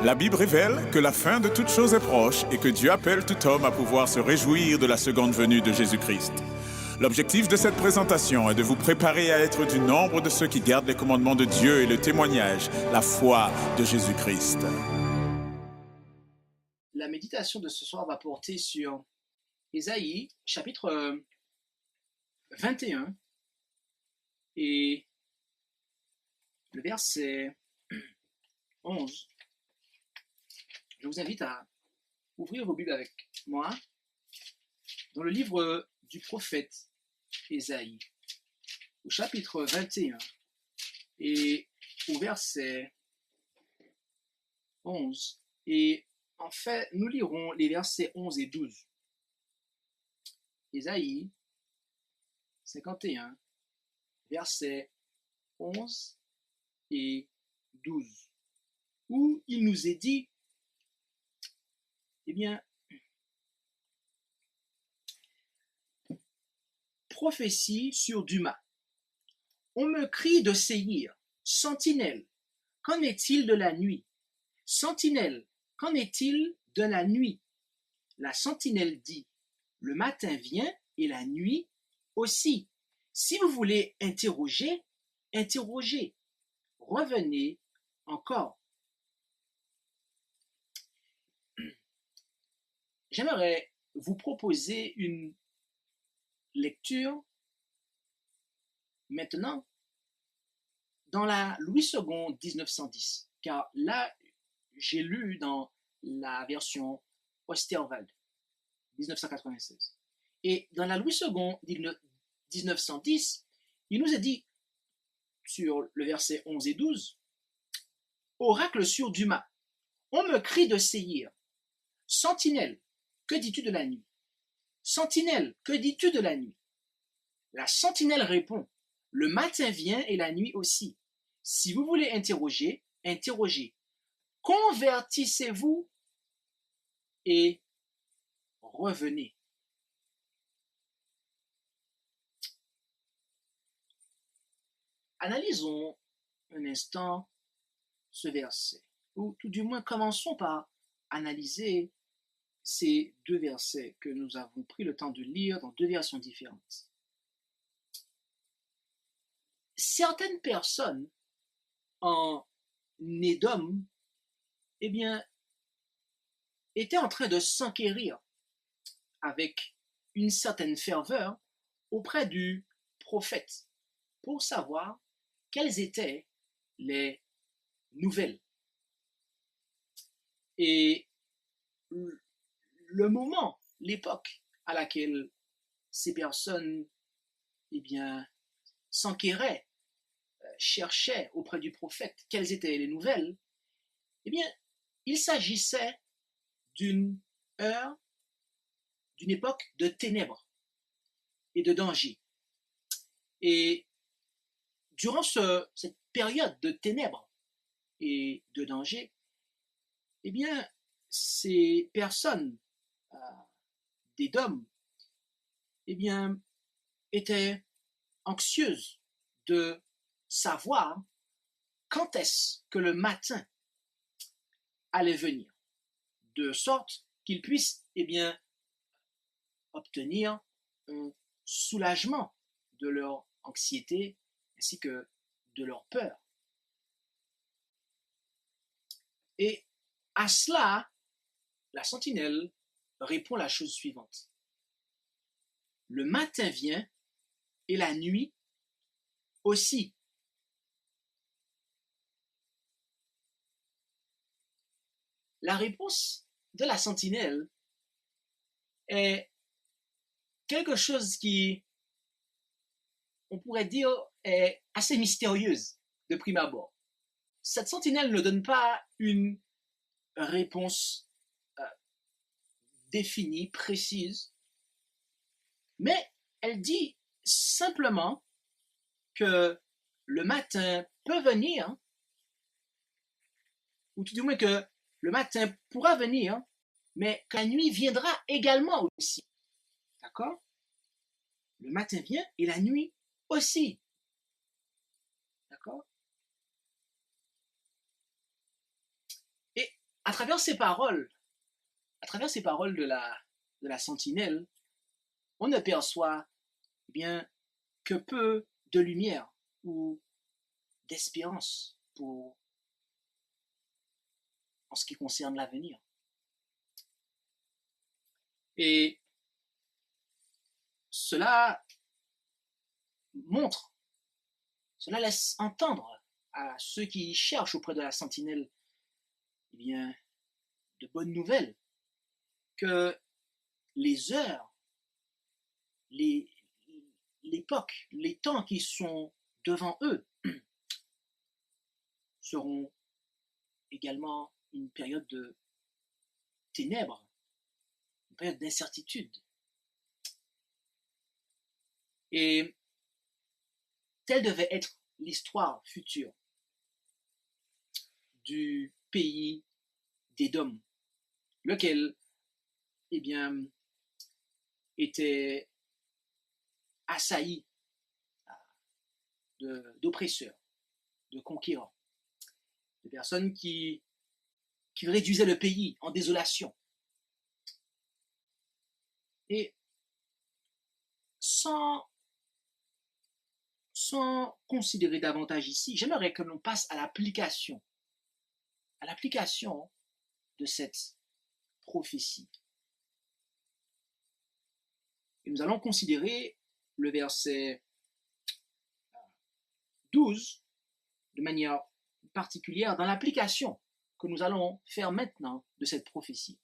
La Bible révèle que la fin de toute chose est proche et que Dieu appelle tout homme à pouvoir se réjouir de la seconde venue de Jésus-Christ. L'objectif de cette présentation est de vous préparer à être du nombre de ceux qui gardent les commandements de Dieu et le témoignage, la foi de Jésus-Christ. La méditation de ce soir va porter sur Ésaïe, chapitre 21, et le verset 11. Je vous invite à ouvrir vos Bibles avec moi dans le livre du prophète Ésaïe, au chapitre 21 et au verset 11. Et en fait, nous lirons les versets 11 et 12. Ésaïe 51, versets 11 et 12, où il nous est dit, eh bien, prophétie sur Duma. On me crie de Séhir, sentinelle, qu'en est-il de la nuit? Sentinelle, qu'en est-il de la nuit? La sentinelle dit, le matin vient et la nuit aussi. Si vous voulez interroger, interrogez. Revenez encore. J'aimerais vous proposer une lecture maintenant dans la Louis II 1910, car là, j'ai lu dans la version Osterwald 1996. Et dans la Louis II 1910, il nous est dit, sur le verset 11 et 12, oracle sur Duma, on me crie de Séhir, sentinelle, que dis-tu de la nuit? Sentinelle, que dis-tu de la nuit? La sentinelle répond, le matin vient et la nuit aussi. Si vous voulez interroger, interrogez. Convertissez-vous et revenez. Analysons un instant ce verset, ou tout du moins commençons par analyser ces deux versets que nous avons pris le temps de lire dans deux versions différentes. Certaines personnes en Édom, eh bien, étaient en train de s'enquérir avec une certaine ferveur auprès du prophète pour savoir quelles étaient les nouvelles. Et le moment, l'époque à laquelle ces personnes, eh bien, s'enquéraient, cherchaient auprès du prophète quelles étaient les nouvelles, eh bien, il s'agissait d'une heure, d'une époque de ténèbres et de danger. Et durant cette période de ténèbres et de danger, eh bien, ces personnes d'Édom, eh bien, étaient anxieuses de savoir quand est-ce que le matin allait venir, de sorte qu'ils puissent, eh bien, obtenir un soulagement de leur anxiété ainsi que de leur peur. Et à cela, la sentinelle répond la chose suivante. Le matin vient et la nuit aussi. La réponse de la sentinelle est quelque chose qui, on pourrait dire, est assez mystérieuse de prime abord. Cette sentinelle ne donne pas une réponse définie, précise, mais elle dit simplement que le matin peut venir, ou tout du moins que le matin pourra venir, mais que la nuit viendra également aussi. D'accord? Le matin vient et la nuit aussi. D'accord? Et à travers ces paroles de la sentinelle, on ne perçoit bien que peu de lumière ou d'espérance en ce qui concerne l'avenir. Et cela laisse entendre à ceux qui cherchent auprès de la sentinelle eh bien, de bonnes nouvelles, que les heures, l'époque, les temps qui sont devant eux seront également une période de ténèbres, une période d'incertitude. Et telle devait être l'histoire future du pays d'Édom, lequel, eh bien, était assailli d'oppresseurs, de conquérants, de personnes qui réduisaient le pays en désolation. Et sans considérer davantage ici, j'aimerais que l'on passe à l'application de cette prophétie. Et nous allons considérer le verset 12 de manière particulière dans l'application que nous allons faire maintenant de cette prophétie.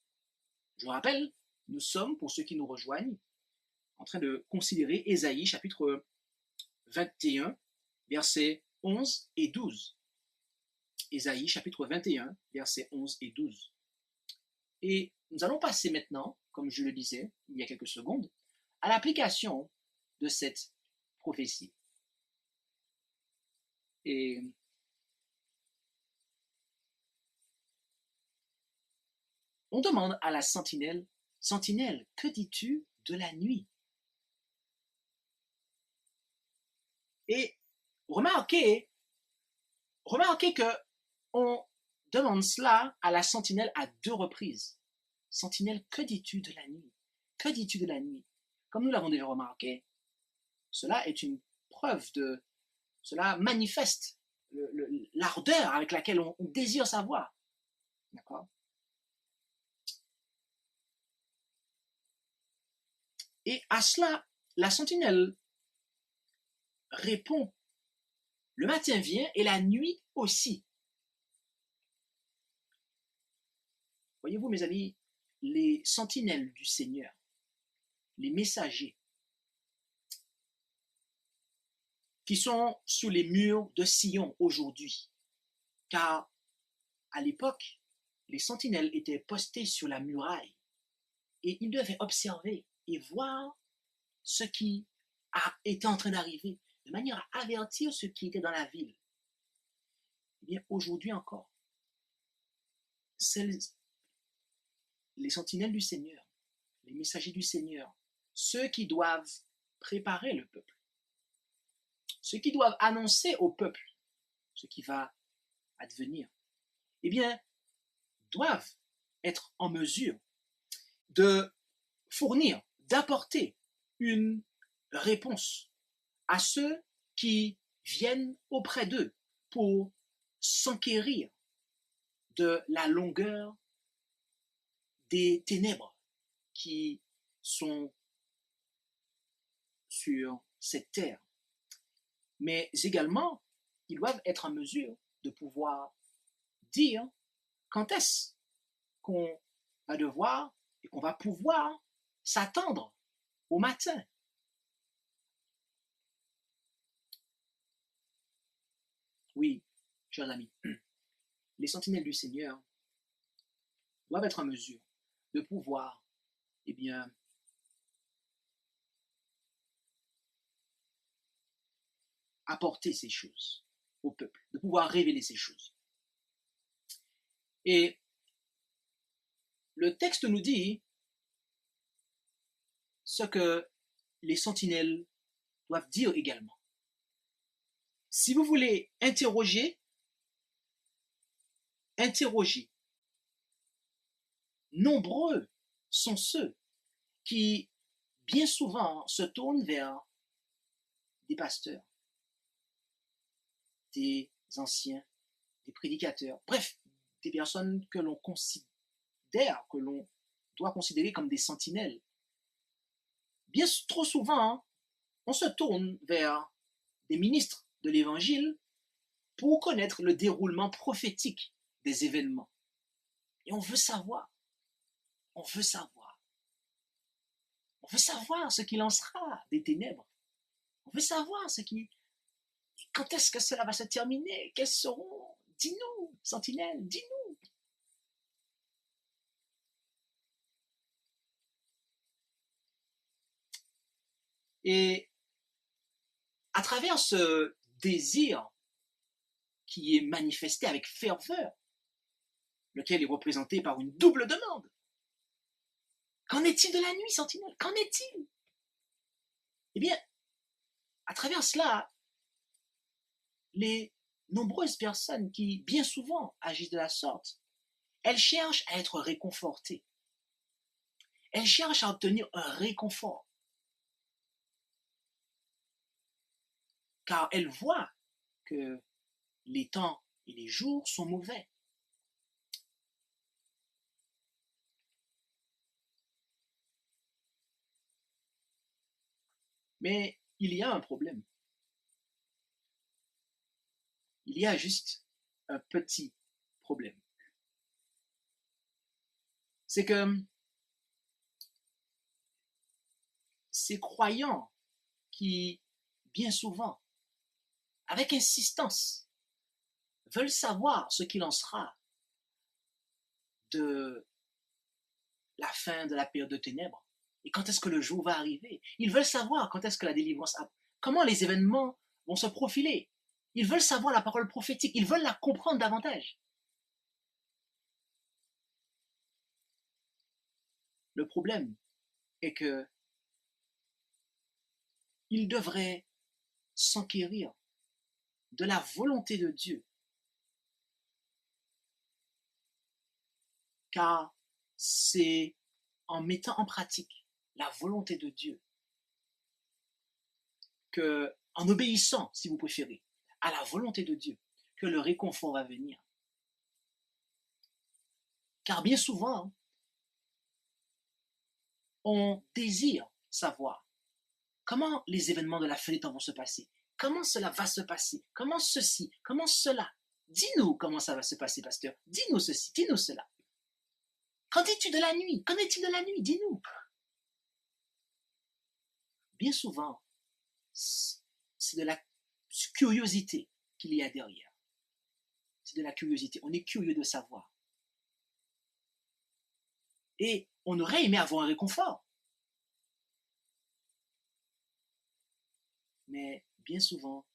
Je rappelle, nous sommes, pour ceux qui nous rejoignent, en train de considérer Ésaïe chapitre 21, versets 11 et 12. Ésaïe chapitre 21, versets 11 et 12. Et nous allons passer maintenant, comme je le disais il y a quelques secondes, à l'application de cette prophétie. Et on demande à la sentinelle, « Sentinelle, que dis-tu de la nuit ?» Et remarquez que on demande cela à la sentinelle à 2 reprises. Sentinelle, que dis-tu de la nuit? Que dis-tu de la nuit? Comme nous l'avons déjà remarqué, cela est une preuve cela manifeste l'ardeur avec laquelle on désire savoir. D'accord? Et à cela, la sentinelle répond, le matin vient et la nuit aussi. Voyez-vous, mes amis, les sentinelles du Seigneur, les messagers, qui sont sous les murs de Sion aujourd'hui, car à l'époque, les sentinelles étaient postées sur la muraille et ils devaient observer et voir ce qui était en train d'arriver, de manière à avertir ceux qui étaient dans la ville. Eh bien, aujourd'hui encore, les sentinelles du Seigneur, les messagers du Seigneur, ceux qui doivent préparer le peuple, ceux qui doivent annoncer au peuple ce qui va advenir, eh bien, doivent être en mesure de fournir, d'apporter une réponse à ceux qui viennent auprès d'eux pour s'enquérir de la longueur des ténèbres qui sont sur cette terre. Mais également, ils doivent être en mesure de pouvoir dire quand est-ce qu'on va devoir et qu'on va pouvoir s'attendre au matin. Oui, chers amis, les sentinelles du Seigneur doivent être en mesure de pouvoir, eh bien, apporter ces choses au peuple, de pouvoir révéler ces choses. Et le texte nous dit ce que les sentinelles doivent dire également. Si vous voulez interroger, nombreux sont ceux qui, bien souvent, se tournent vers des pasteurs, des anciens, des prédicateurs, bref, des personnes que l'on considère, que l'on doit considérer comme des sentinelles. Bien trop souvent, on se tourne vers des ministres de l'Évangile pour connaître le déroulement prophétique des événements. Et on veut savoir, on veut savoir. On veut savoir ce qu'il en sera des ténèbres. On veut savoir quand est-ce que cela va se terminer? Quels seront? Dis-nous, sentinelle, dis-nous. Et à travers ce désir qui est manifesté avec ferveur, lequel est représenté par une double demande. Qu'en est-il de la nuit, sentinelle? Qu'en est-il? Eh bien, à travers cela, les nombreuses personnes qui, bien souvent, agissent de la sorte, elles cherchent à être réconfortées. Elles cherchent à obtenir un réconfort. Car elles voient que les temps et les jours sont mauvais. Mais il y a un problème. Il y a juste un petit problème. C'est que ces croyants qui, bien souvent, avec insistance, veulent savoir ce qu'il en sera de la fin de la période de ténèbres et quand est-ce que le jour va arriver. Ils veulent savoir quand est-ce que la délivrance, comment les événements vont se profiler. Ils veulent savoir la parole prophétique, ils veulent la comprendre davantage. Le problème est que ils devraient s'enquérir de la volonté de Dieu. Car c'est en mettant en pratique la volonté de Dieu que, en obéissant, si vous préférez, à la volonté de Dieu, que le réconfort va venir. Car bien souvent, on désire savoir comment les événements de la fin des temps vont se passer, comment cela va se passer, comment ceci, comment cela. Dis-nous comment ça va se passer, pasteur. Dis-nous ceci, dis-nous cela. Qu'en dis-tu de la nuit? Qu'en est-il de la nuit? Dis-nous. Bien souvent, c'est de la curiosité qu'il y a derrière. C'est de la curiosité. On est curieux de savoir. Et on aurait aimé avoir un réconfort. Mais bien souvent,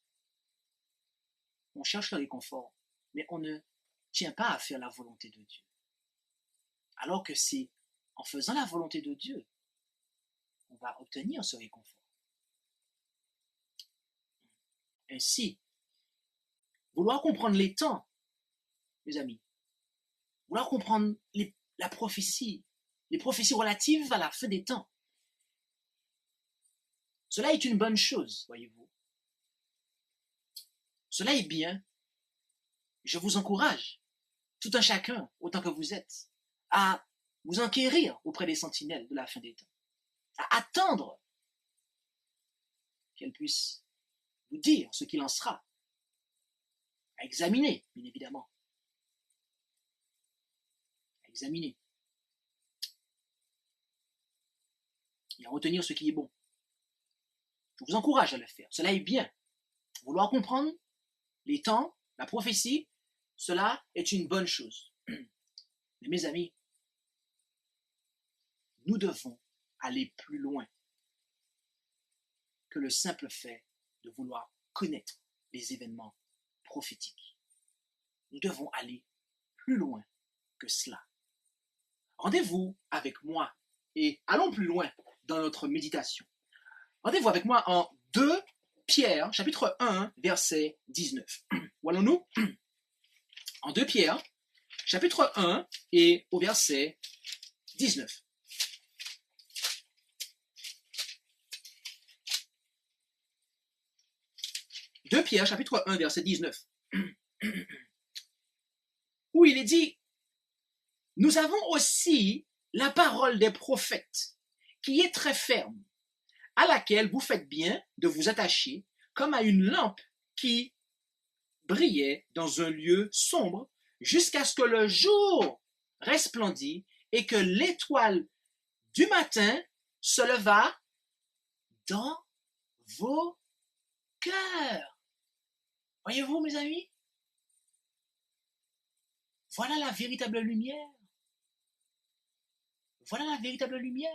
on cherche le réconfort, mais on ne tient pas à faire la volonté de Dieu. Alors que c'est en faisant la volonté de Dieu qu'on va obtenir ce réconfort. Ainsi, vouloir comprendre les temps, mes amis, vouloir comprendre la prophétie, les prophéties relatives à la fin des temps, cela est une bonne chose, voyez-vous. Cela est bien. Je vous encourage, tout un chacun, autant que vous êtes, à vous enquérir auprès des sentinelles de la fin des temps, à attendre qu'elles puissent vous dire ce qu'il en sera, à examiner, bien évidemment, à examiner, et à retenir ce qui est bon. Je vous encourage à le faire, cela est bien. Vouloir comprendre les temps, la prophétie, cela est une bonne chose. Mais mes amis, nous devons aller plus loin que le simple fait de vouloir connaître les événements prophétiques. Nous devons aller plus loin que cela. Rendez-vous avec moi et allons plus loin dans notre méditation. Rendez-vous avec moi en 2 Pierre, chapitre 1, verset 19. Où allons-nous? En 2 Pierre, chapitre 1 et au verset 19. De Pierre, chapitre 1, verset 19, où il est dit, nous avons aussi la parole des prophètes, qui est très ferme, à laquelle vous faites bien de vous attacher, comme à une lampe qui brillait dans un lieu sombre, jusqu'à ce que le jour resplendît et que l'étoile du matin se leva dans vos cœurs. Voyez-vous, mes amis? Voilà la véritable lumière. Voilà la véritable lumière.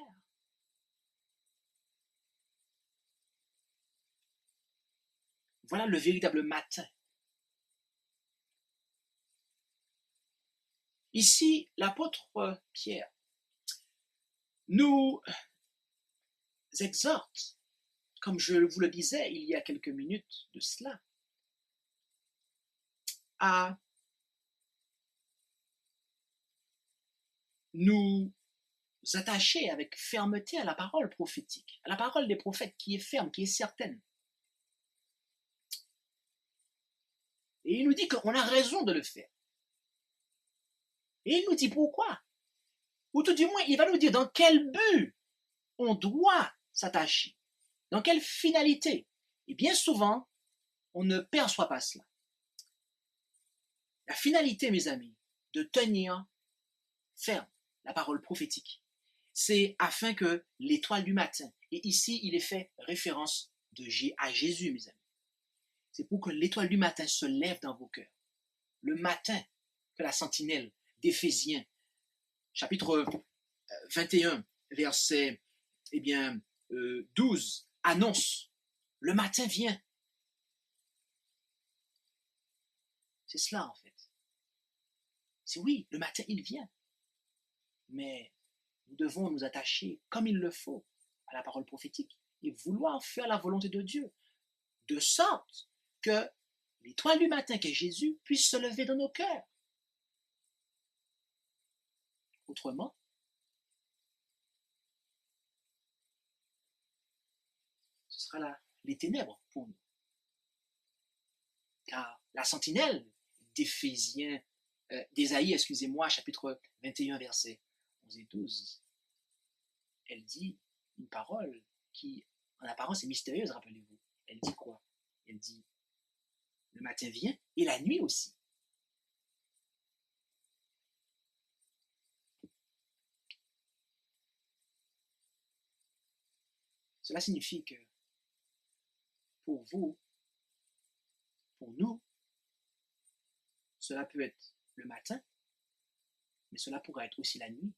Voilà le véritable matin. Ici, l'apôtre Pierre nous exhorte, comme je vous le disais il y a quelques minutes de cela, à nous attacher avec fermeté à la parole prophétique, à la parole des prophètes qui est ferme, qui est certaine. Et il nous dit qu'on a raison de le faire. Et il nous dit pourquoi. Ou tout du moins, il va nous dire dans quel but on doit s'attacher, dans quelle finalité. Et bien souvent, on ne perçoit pas cela. La finalité, mes amis, de tenir ferme la parole prophétique, c'est afin que l'étoile du matin, et ici il est fait référence à Jésus, mes amis, c'est pour que l'étoile du matin se lève dans vos cœurs. Le matin que la sentinelle d'Éphésiens, chapitre 21, verset 12, annonce, le matin vient. C'est cela en fait. C'est oui, le matin il vient. Mais nous devons nous attacher comme il le faut à la parole prophétique et vouloir faire la volonté de Dieu, de sorte que l'étoile du matin qu'est Jésus puisse se lever dans nos cœurs. Autrement, ce sera là les ténèbres pour nous. Car la sentinelle d'Ésaïe, chapitre 21, versets 11 et 12, elle dit une parole qui, en apparence, est mystérieuse, rappelez-vous. Elle dit quoi? Elle dit, le matin vient et la nuit aussi. Cela signifie que pour vous, pour nous, cela peut être le matin, mais cela pourra être aussi la nuit.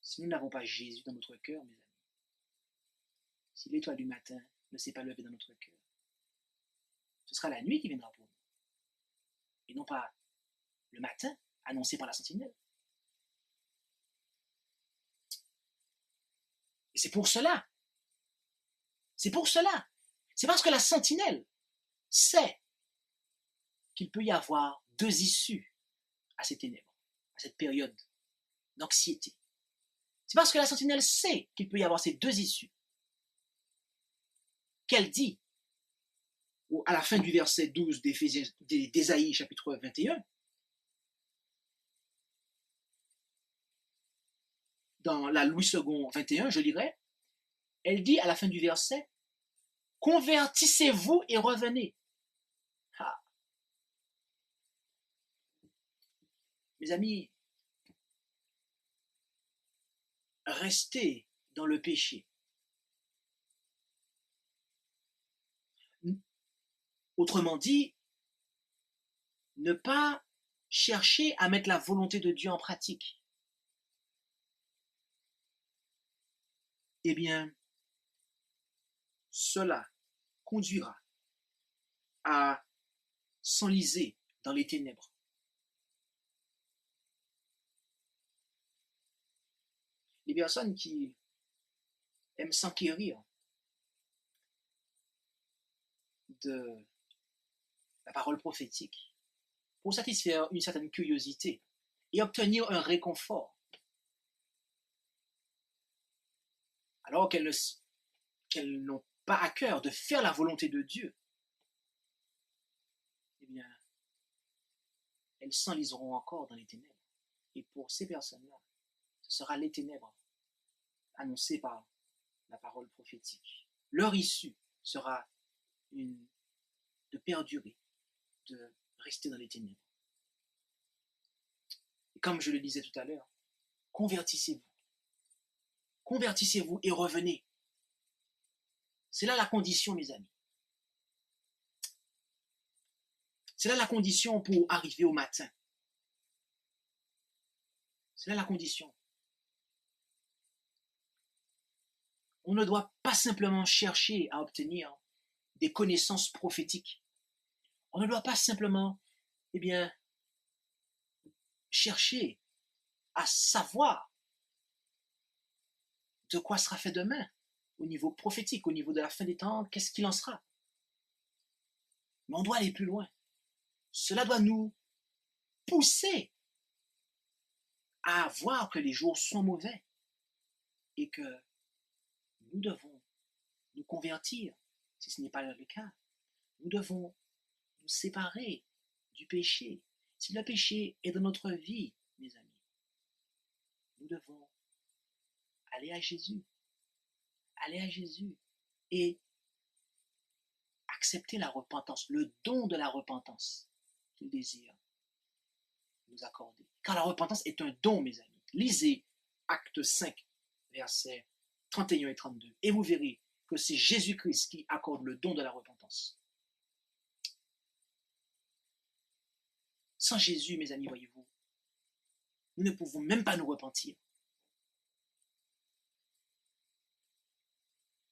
Si nous n'avons pas Jésus dans notre cœur, mes amis, si l'étoile du matin ne s'est pas levée dans notre cœur, ce sera la nuit qui viendra pour nous, et non pas le matin annoncé par la sentinelle. Et c'est parce que la sentinelle sait qu'il peut y avoir deux issues à ces ténèbres, à cette période d'anxiété. C'est parce que la sentinelle sait qu'il peut y avoir ces deux issues qu'elle dit à la fin du verset 12 d'Ésaïe chapitre 21, dans la Louis II 21, je lirai, elle dit à la fin du verset, convertissez-vous et revenez. Ah. Mes amis, restez dans le péché. Autrement dit, ne pas chercher à mettre la volonté de Dieu en pratique. Eh bien, cela conduira à s'enliser dans les ténèbres. Les personnes qui aiment s'enquérir de la parole prophétique pour satisfaire une certaine curiosité et obtenir un réconfort, alors qu'elles n'ont pas à cœur de faire la volonté de Dieu, eh bien, elles s'enliseront encore dans les ténèbres. Et pour ces personnes-là, ce sera les ténèbres annoncées par la parole prophétique. Leur issue sera de perdurer, de rester dans les ténèbres. Et comme je le disais tout à l'heure, convertissez-vous. Convertissez-vous et revenez. C'est là la condition, mes amis. C'est là la condition pour arriver au matin. C'est là la condition. On ne doit pas simplement chercher à obtenir des connaissances prophétiques. On ne doit pas simplement, chercher à savoir de quoi sera fait demain, au niveau prophétique, au niveau de la fin des temps, qu'est-ce qu'il en sera. Mais on doit aller plus loin. Cela doit nous pousser à voir que les jours sont mauvais et que nous devons nous convertir, si ce n'est pas le cas. Nous devons nous séparer du péché. Si le péché est dans notre vie, mes amis, nous devons aller à Jésus. Aller à Jésus et accepter la repentance, le don de la repentance qu'il désire nous accorder. Car la repentance est un don, mes amis. Lisez Acte 5, versets 31 et 32, et vous verrez que c'est Jésus-Christ qui accorde le don de la repentance. Sans Jésus, mes amis, voyez-vous, nous ne pouvons même pas nous repentir.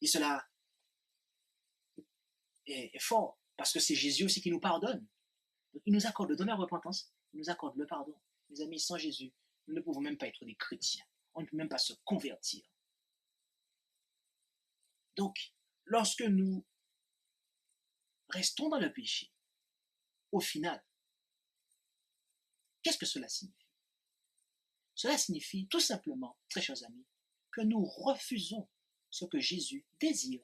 Et cela est fort, parce que c'est Jésus aussi qui nous pardonne. Donc, il nous accorde le don de la repentance, il nous accorde le pardon. Mes amis, sans Jésus, nous ne pouvons même pas être des chrétiens. On ne peut même pas se convertir. Donc, lorsque nous restons dans le péché, au final, qu'est-ce que cela signifie? Cela signifie tout simplement, très chers amis, que nous refusons ce que Jésus désire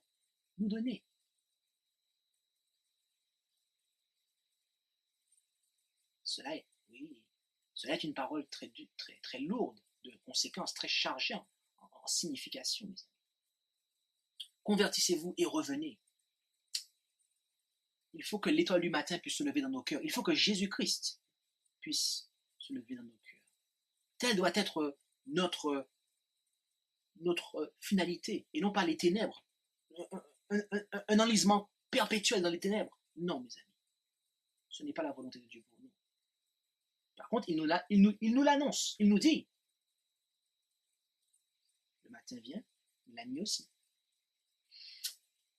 nous donner. Cela est une parole très lourde, de conséquences, très chargée en signification. Convertissez-vous et revenez. Il faut que l'étoile du matin puisse se lever dans nos cœurs. Il faut que Jésus-Christ puisse se lever dans nos cœurs. Telle doit être notre finalité, et non pas les ténèbres. Un enlisement perpétuel dans les ténèbres. Non, mes amis. Ce n'est pas la volonté de Dieu pour nous. Par contre, il nous l'annonce. Il nous dit, le matin vient, la nuit aussi.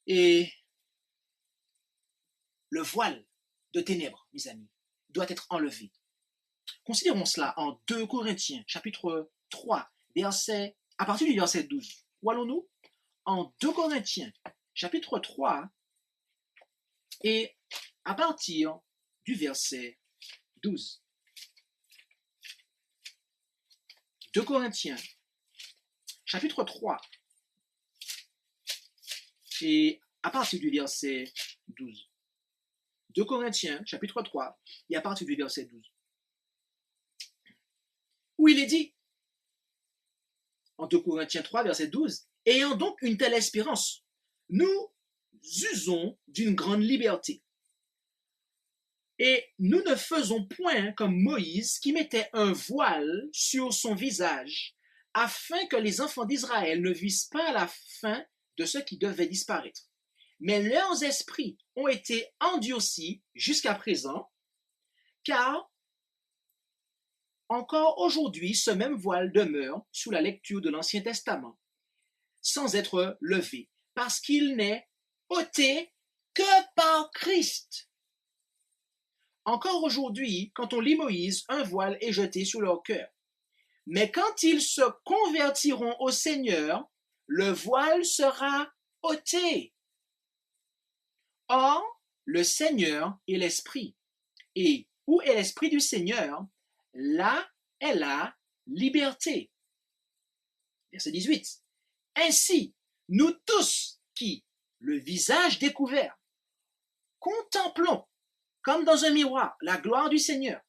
Et le voile de ténèbres, mes amis, doit être enlevé. Considérons cela en 2 Corinthiens, chapitre 3, à partir du verset 12. Où allons-nous? En 2 Corinthiens, chapitre 3, et à partir du verset 12. 2 Corinthiens, chapitre 3, et à partir du verset 12. 2 Corinthiens, chapitre 3, et à partir du verset 12. Où il est dit, en 2 Corinthiens 3, verset 12, « Ayant donc une telle espérance, nous usons d'une grande liberté. Et nous ne faisons point comme Moïse qui mettait un voile sur son visage, afin que les enfants d'Israël ne vissent pas la fin de ce qui devait disparaître. Mais leurs esprits ont été endurcis jusqu'à présent, car encore aujourd'hui, ce même voile demeure sous la lecture de l'Ancien Testament, sans être levé, parce qu'il n'est ôté que par Christ. Encore aujourd'hui, quand on lit Moïse, un voile est jeté sur leur cœur. Mais quand ils se convertiront au Seigneur, le voile sera ôté. Or, le Seigneur est l'Esprit. Et où est l'Esprit du Seigneur, là est la liberté. Verset 18. Ainsi, nous tous qui, le visage découvert, contemplons comme dans un miroir la gloire du Seigneur,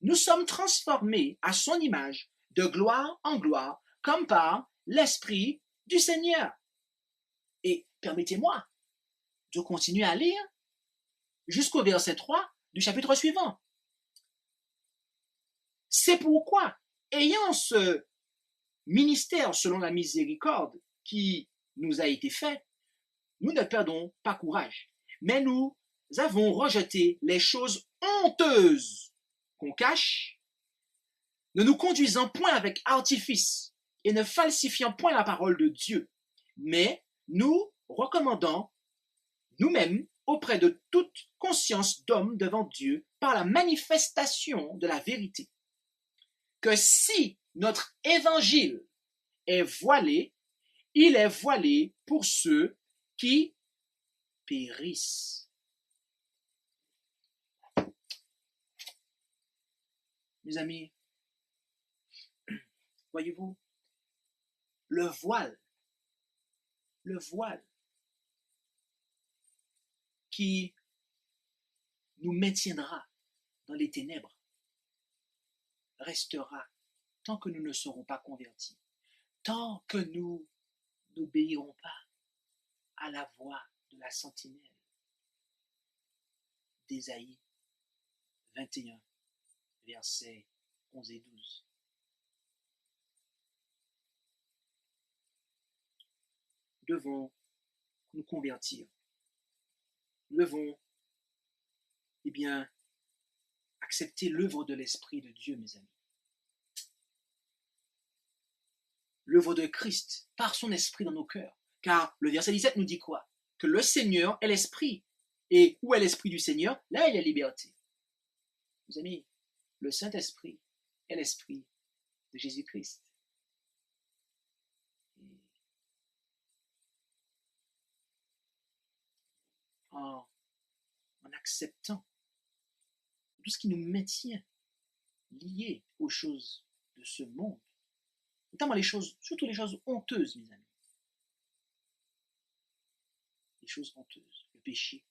nous sommes transformés à son image de gloire en gloire comme par l'Esprit du Seigneur. Et permettez-moi de continuer à lire jusqu'au verset 3 du chapitre suivant. C'est pourquoi, ayant ce ministère selon la miséricorde qui nous a été fait, nous ne perdons pas courage, mais nous avons rejeté les choses honteuses qu'on cache, ne nous conduisant point avec artifice et ne falsifiant point la parole de Dieu, mais nous recommandons nous-mêmes auprès de toute conscience d'homme devant Dieu par la manifestation de la vérité, que si notre évangile est voilé, il est voilé pour ceux qui périssent. Mes amis, voyez-vous, le voile qui nous maintiendra dans les ténèbres restera tant que nous ne serons pas convertis, tant que nous n'obéirons pas à la voix de la sentinelle d'Ésaïe 21, versets 11 et 12. Nous devons nous convertir. Nous devons, accepter l'œuvre de l'Esprit de Dieu, mes amis. L'œuvre de Christ, par son Esprit dans nos cœurs. Car le verset 17 nous dit quoi? Que le Seigneur est l'Esprit. Et où est l'Esprit du Seigneur? Là, il y a liberté. Mes amis, le Saint-Esprit est l'Esprit de Jésus-Christ. En acceptant tout ce qui nous maintient liés aux choses de ce monde, notamment surtout les choses honteuses, mes amis. Les choses honteuses, le péché.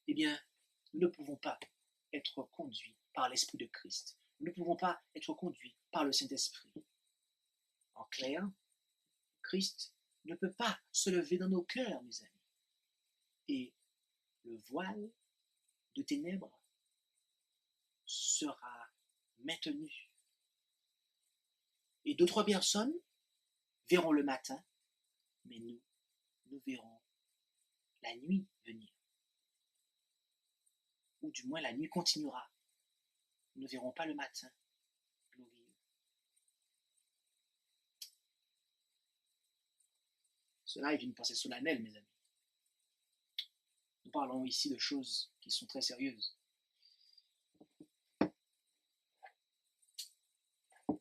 Nous ne pouvons pas être conduits par l'Esprit de Christ. Nous ne pouvons pas être conduits par le Saint-Esprit. En clair, Christ ne peut pas se lever dans nos cœurs, mes amis. Et le voile de ténèbres sera maintenu. Et d'autres personnes verront le matin, mais nous verrons la nuit venir. Ou du moins la nuit continuera. Nous ne verrons pas le matin glorieux. Cela est une pensée solennelle, mes amis. Nous parlons ici de choses qui sont très sérieuses.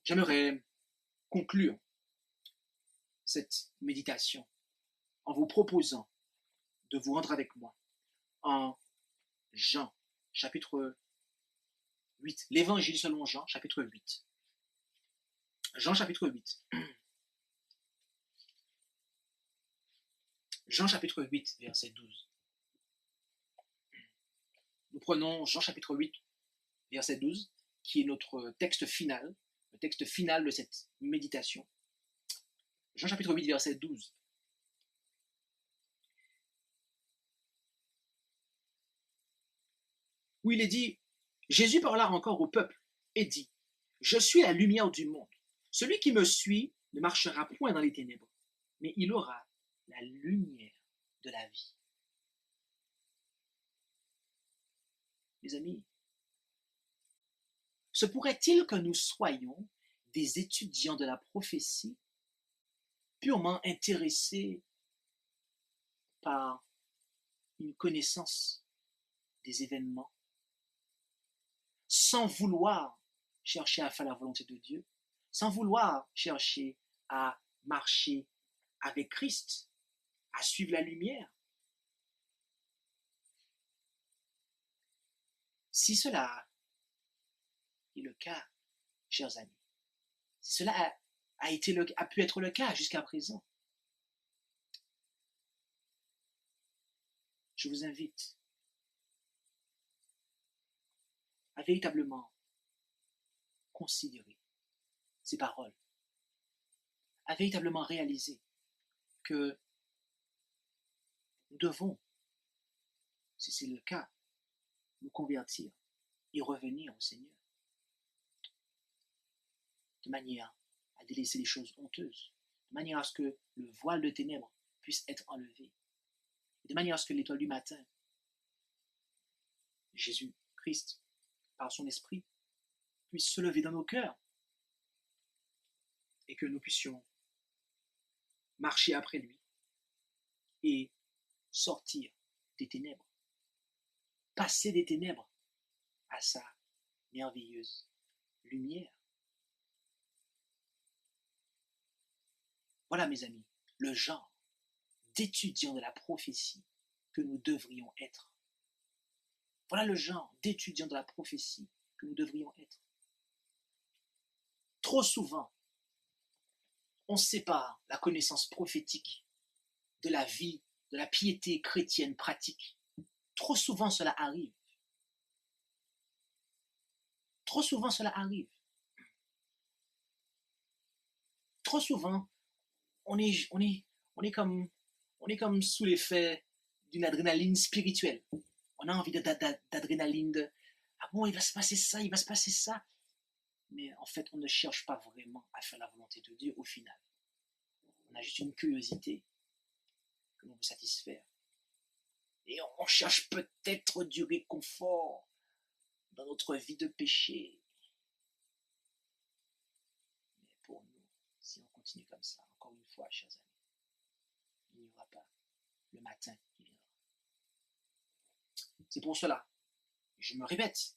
J'aimerais conclure cette méditation en vous proposant de vous rendre avec moi en Jean, chapitre 8, l'évangile selon Jean, chapitre 8. Jean, chapitre 8. Jean, chapitre 8, verset 12. Nous prenons Jean, chapitre 8, verset 12, qui est notre texte final, le texte final de cette méditation. Jean, chapitre 8, verset 12. Où il est dit, Jésus parla encore au peuple et dit, je suis la lumière du monde. Celui qui me suit ne marchera point dans les ténèbres, mais il aura la lumière de la vie. Mes amis, se pourrait-il que nous soyons des étudiants de la prophétie purement intéressés par une connaissance des événements, sans vouloir chercher à faire la volonté de Dieu, sans vouloir chercher à marcher avec Christ, à suivre la lumière? Si cela est le cas, chers amis, si cela a pu être le cas jusqu'à présent, je vous invite à véritablement considérer ces paroles, à véritablement réaliser que nous devons, si c'est le cas, nous convertir et revenir au Seigneur, de manière à délaisser les choses honteuses, de manière à ce que le voile de ténèbres puisse être enlevé, de manière à ce que l'étoile du matin, Jésus-Christ, par son esprit, puisse se lever dans nos cœurs et que nous puissions marcher après lui et sortir des ténèbres, passer des ténèbres à sa merveilleuse lumière. Voilà, mes amis, le genre d'étudiants de la prophétie que nous devrions être. Voilà le genre d'étudiants de la prophétie que nous devrions être. Trop souvent, on sépare la connaissance prophétique de la vie, de la piété chrétienne pratique. Trop souvent, cela arrive. Trop souvent, cela arrive. Trop souvent, on est comme sous l'effet d'une adrénaline spirituelle. On a envie d'adrénaline, de « Ah bon, il va se passer ça, il va se passer ça ». Mais en fait, on ne cherche pas vraiment à faire la volonté de Dieu au final. On a juste une curiosité que l'on veut satisfaire. Et on cherche peut-être du réconfort dans notre vie de péché. Mais pour nous, si on continue comme ça, encore une fois, chers amis, il n'y aura pas le matin qui viendra. C'est pour cela, je me répète,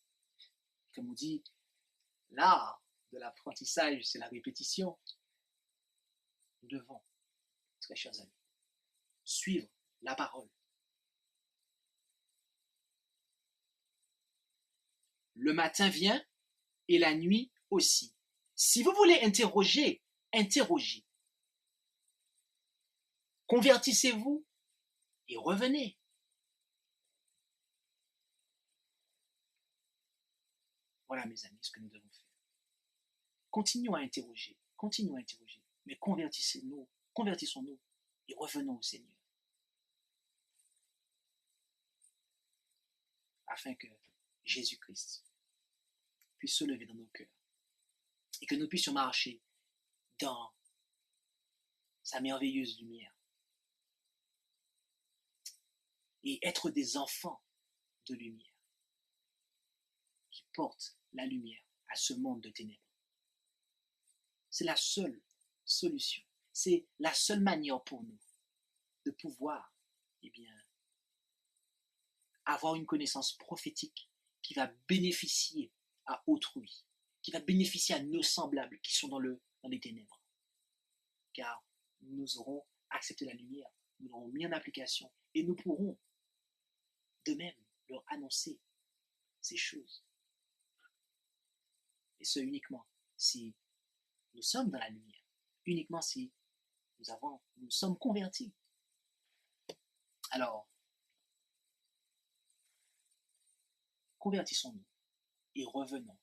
comme on dit, l'art de l'apprentissage, c'est la répétition. Nous devons, très chers amis, suivre la parole. Le matin vient et la nuit aussi. Si vous voulez interroger, interrogez. Convertissez-vous et revenez. Voilà, mes amis, ce que nous devons faire. Continuons à interroger, mais convertissons-nous et revenons au Seigneur. Afin que Jésus-Christ puisse se lever dans nos cœurs et que nous puissions marcher dans sa merveilleuse lumière et être des enfants de lumière qui portent la lumière à ce monde de ténèbres. C'est la seule solution, c'est la seule manière pour nous de pouvoir, avoir une connaissance prophétique qui va bénéficier à autrui, qui va bénéficier à nos semblables qui sont dans les ténèbres. Car nous aurons accepté la lumière, nous l'aurons mis en application et nous pourrons de même leur annoncer ces choses. Et ce uniquement si nous sommes dans la lumière, uniquement si nous sommes convertis. Alors, convertissons-nous et revenons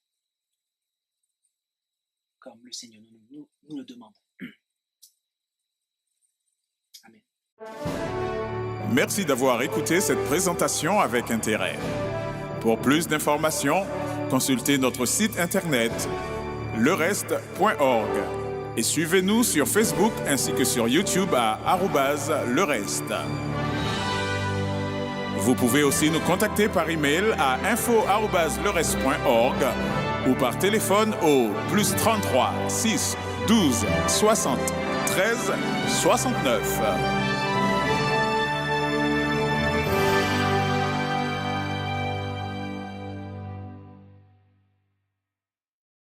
comme le Seigneur nous le demande. Amen. Merci d'avoir écouté cette présentation avec intérêt. Pour plus d'informations, consultez notre site internet lereste.org et suivez-nous sur Facebook ainsi que sur YouTube à @lereste. Vous pouvez aussi nous contacter par email à info@lereste.org ou par téléphone au +33 6 12 60 13 69.